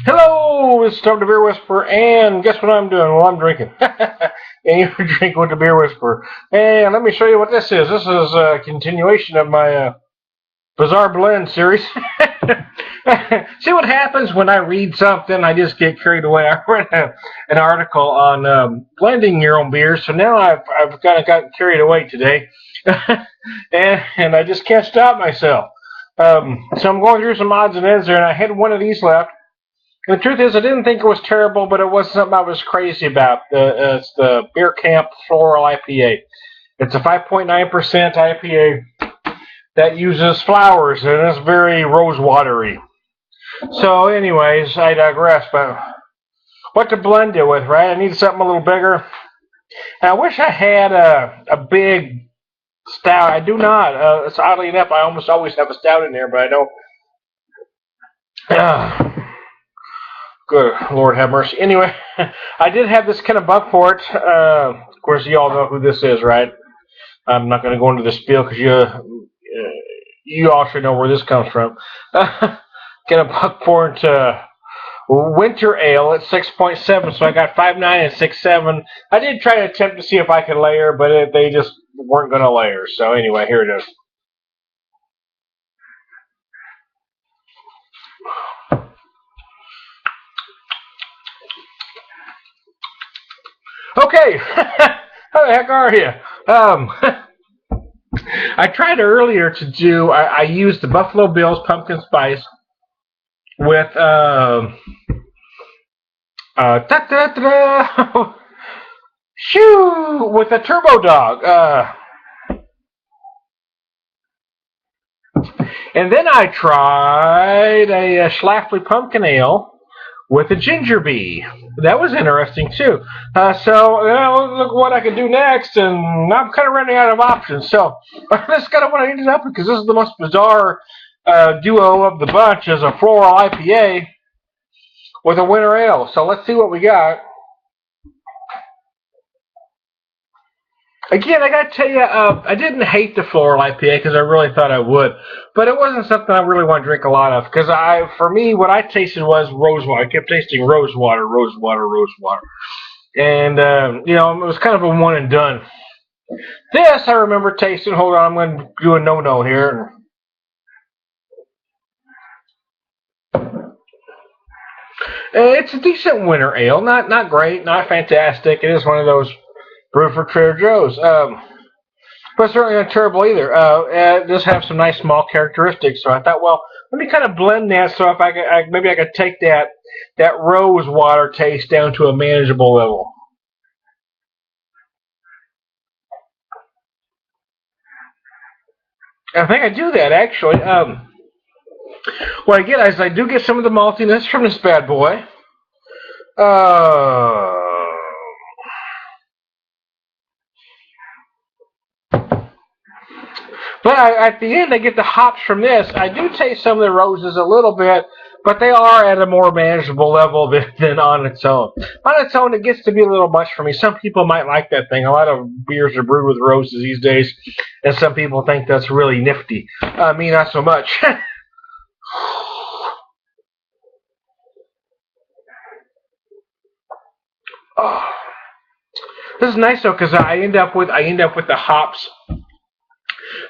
Hello, it's Tom the Beer Whisperer, and guess what I'm doing? Well, I'm drinking. And you're drinking with the Beer Whisperer. And let me show you what this is. This is a continuation of my Bizarre Blend series. See what happens when I read something, I just get carried away. I read an article on blending your own beers, so now I've kind of gotten carried away today. and I just can't stop myself. So I'm going through some odds and ends there, and I had one of these left. The truth is, I didn't think it was terrible, but it wasn't something I was crazy about. It's the Beer Camp Floral IPA. It's a 5.9% IPA that uses flowers, and it's very rose watery. So, anyways, I digress. But what to blend it with, right? I need something a little bigger. And I wish I had a big stout. I do not. It's oddly enough, I almost always have a stout in there, but I don't. Good Lord have mercy. Anyway, I did have this kind of bug for it. Of course, you all know who this is, right? I'm not going to go into the spiel because you all should know where this comes from. Kind of bug for it. Winter Ale at 6.7, so I got 5.9 and 6.7. I did try to attempt to see if I could layer, but they just weren't going to layer. So anyway, here it is. Okay, how the heck are you? I tried earlier to do. I used the Buffalo Bills pumpkin spice with shoo with a turbo dog. And then I tried a Schlafly pumpkin ale with a ginger bee. That was interesting too. So look what I could do next, and I'm kind of running out of options. So that's kind of what I ended up with, because this is the most bizarre duo of the bunch, is a floral IPA with a winter ale. So let's see what we got. Again, I gotta tell you, I didn't hate the floral IPA because I really thought I would, but it wasn't something I really want to drink a lot of. Because for me, what I tasted was rose water. I kept tasting rose water, rose water, rose water, and it was kind of a one and done. This I remember tasting. Hold on, I'm going to do a no here. It's a decent winter ale, not great, not fantastic. It is one of those brewed for Trader Joe's. But certainly not terrible either. It does have some nice small characteristics. So I thought, well, let me kind of blend that. So if maybe I could take that rose water taste down to a manageable level. I think I do that actually. What I get is I do get some of the maltiness from this bad boy. But at the end, I get the hops from this. I do taste some of the roses a little bit, but they are at a more manageable level than on its own. On its own, it gets to be a little much for me. Some people might like that thing. A lot of beers are brewed with roses these days, and some people think that's really nifty. Me, not so much. Oh. This is nice though, because I end up with the hops.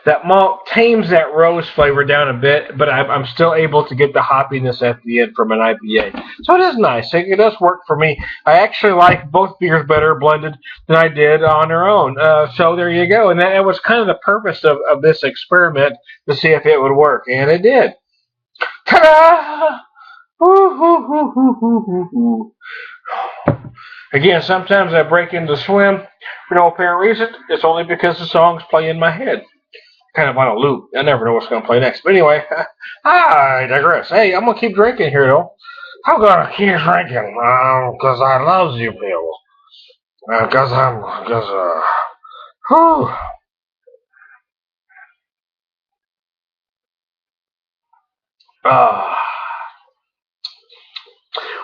That malt tames that rose flavor down a bit, but I'm still able to get the hoppiness at the end from an IPA. So it is nice. It does work for me. I actually like both beers better blended than I did on their own. So there you go. And that was kind of the purpose of this experiment, to see if it would work. And it did. Ta-da! Again, sometimes I break into swim for no apparent reason. It's only because the songs play in my head. Kind of on a loop. I never know what's going to play next. But anyway, I digress. Hey, I'm going to keep drinking here, though. I'm going to keep drinking because I love you, Bill. Whew.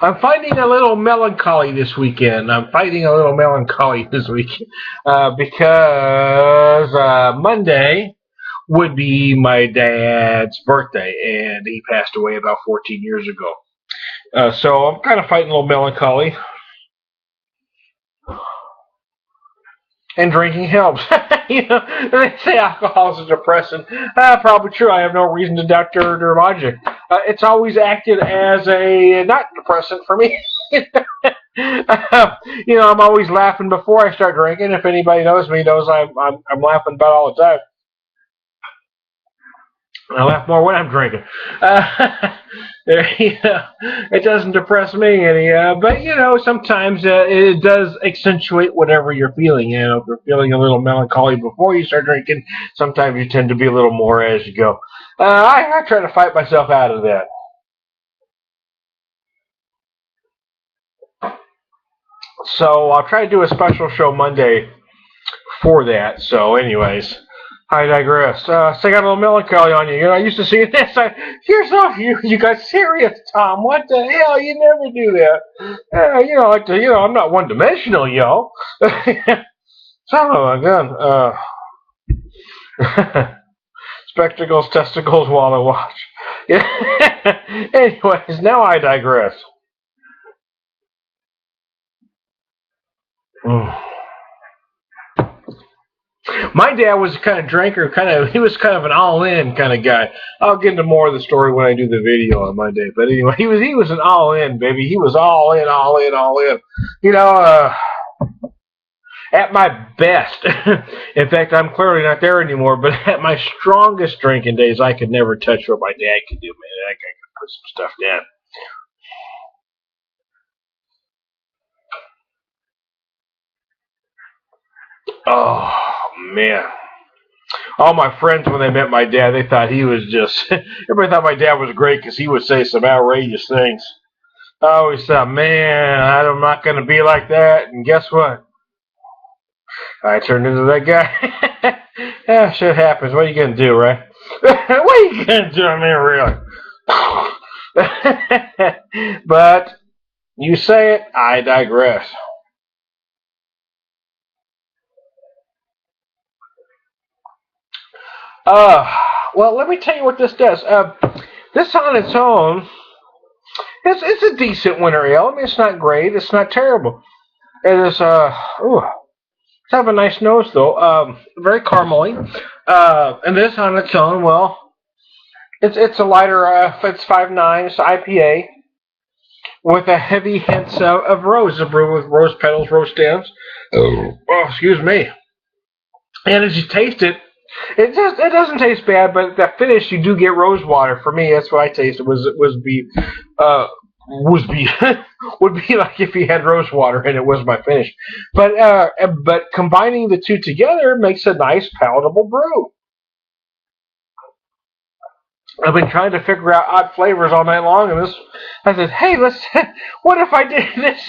I'm fighting a little melancholy this weekend. Because Monday would be my dad's birthday, and he passed away about 14 years ago. So I'm kind of fighting a little melancholy. And drinking helps. They say alcohol is a depressant. Probably true. I have no reason to doubt their logic. It's always acted as a not depressant for me. I'm always laughing before I start drinking. If anybody knows me, knows I'm laughing about all the time. I laugh more when I'm drinking. It doesn't depress me any, but sometimes it does accentuate whatever you're feeling. If you're feeling a little melancholy before you start drinking, sometimes you tend to be a little more as you go. I try to fight myself out of that. So I'll try to do a special show Monday for that. So, anyways. I digress. So I got a little melancholy on you. I used to see this. You got serious, Tom. What the hell? You never do that. I'm not one dimensional, yo. Son of a gun. Spectacles, testicles, while I watch. Yeah. Anyways, now I digress. My dad was a kind of drinker, he was kind of an all-in kind of guy. I'll get into more of the story when I do the video on Monday. But anyway, he was an all-in, baby. He was all in, all in, all in. At my best. In fact, I'm clearly not there anymore. But at my strongest drinking days, I could never touch what my dad could do, man. I could put some stuff down. Oh man. All my friends, when they met my dad, they thought he was just. Everybody thought my dad was great because he would say some outrageous things. I always thought, man, I'm not going to be like that. And guess what? I turned into that guy. Yeah, shit happens. What are you going to do, right? What are you going to do? I mean, really. But you say it, I digress. Uh, well, let me tell you what this does. This on its own, it's a decent winter ale. I mean, it's not great. It's not terrible. It is, it's have a nice nose, though. Very caramely. And this on its own, well, it's a lighter, it's 5.9, it's IPA, with a heavy hints of rose. It's brewed with rose petals, rose stems. Oh, excuse me. And as you taste it, it doesn't taste bad, but that finish you do get rose water. For me, that's what I tasted. Uh was be would be like if you had rose water and it was my finish. But combining the two together makes a nice palatable brew. I've been trying to figure out odd flavors all night long, and I said, hey, let's. What if I did this?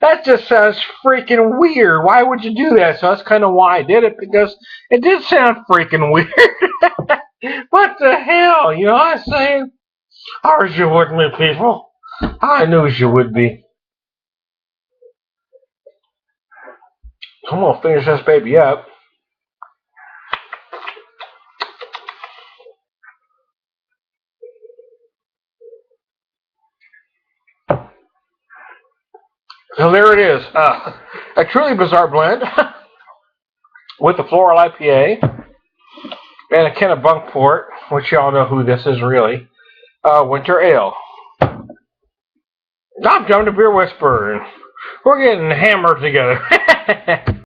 That just sounds freaking weird. Why would you do that? So that's kind of why I did it, because it did sound freaking weird. What the hell? You know what I'm saying? Are you with me, people? I knew you would be. I'm gonna finish this baby up. So there it is. A truly bizarre blend with the Floral IPA and a Kennebunkport, which y'all know who this is really. Winter Ale. I'm John the Beer Whisperer. We're getting hammered together.